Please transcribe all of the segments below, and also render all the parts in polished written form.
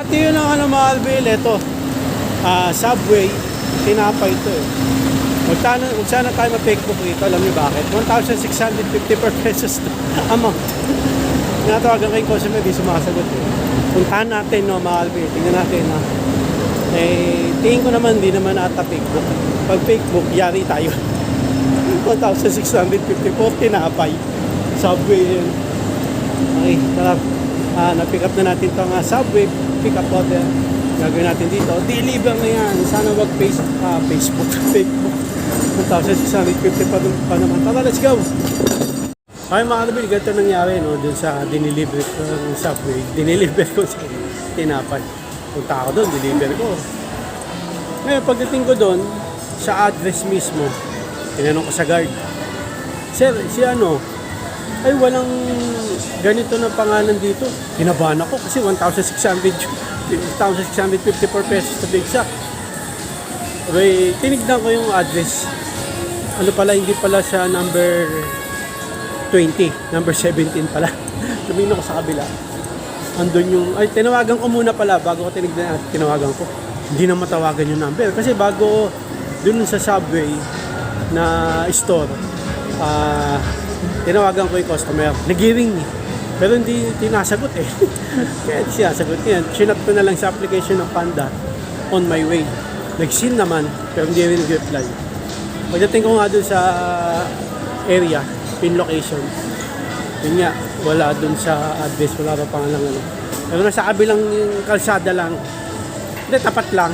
Ito yun ang ano mga Alvin, ito. Subway, tinapay ito eh. Kung sana tayo ma-Facebook dito, alam niyo bakit? 1,654 pesos amount. Tinatawagan kay customer, di sumasagot eh. Puntahan natin no mga Alvin, tingnan natin ha. Eh, tingin ko naman, di naman ata Facebook. Pag Facebook, yari tayo. 1,654 tinapay. Subway yun. Okay, tara. Na-pick up na natin itong Subway pick up order. Gagawin natin dito. Deliver na yan. Sana wag Facebook. 1,650 pa naman. Tara, let's go! Okay mga kabili, ganito nangyari no, dun sa diniliver ko ng Subway. Diniliver ko sa tinapay. Punta ako doon, deliver ko. Ngayon, pagdating ko doon, sa address mismo, tinanong ko sa guard, "Sir, si ano, ay walang ganito na pangalan dito." Kinabahan ako kasi 1,654 pesos na big shop. Okay, tinignan ko yung address. Ano pala, hindi pala siya number 20, number 17 pala. Tumingin ako sa kabila. Andun yung, ay tinawagan ko muna pala bago ko tinignan at tinawagan ko. Hindi na matawagan yung number. Kasi bago dun sa Subway na store, tinawagan ko yung customer. Nag-ring eh. Pero hindi tinasagot eh. Kaya hindi sinasagot yan. Sinat ko na lang sa application ng Panda on my way. Nag-seen naman, pero hindi rin nag-reply. Pagdating ko nga dun sa area, pin location, yun nga, wala dun sa address, wala pa pangalan ano. Pero nasa kabilang kalsada lang. Hindi, tapat lang.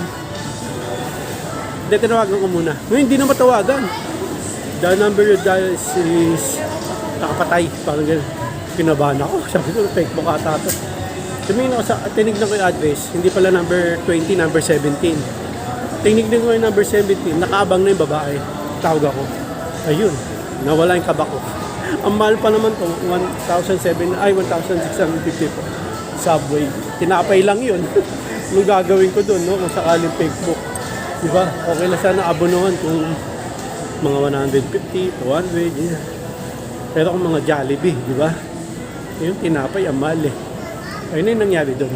Hindi, tinawagan ko muna. Ngayon, hindi na matawagan. The number you dial is nakapatay. Parang gano'n. Kinabahan ako. Sabi ko, fake mo ka ata. Tumingin ako sa, tinignan ko yung address. Hindi pala number 20, number 17. Tinignan ko yung number 17. Nakaabang na yung babae. Tawag ako. Ayun. Nawala yung kaba ko. Ang mahal pa naman to, 1,650 po. Subway. Tinapay lang yun. Anong gagawin ko doon, no? Kung sakaling Facebook. Diba? Okay na sana abonohan kung mga 150, 200, yeah. Pero kung mga Jollibee, diba? Yung tinapay, ang mahal eh. Ayun na yung nangyari doon.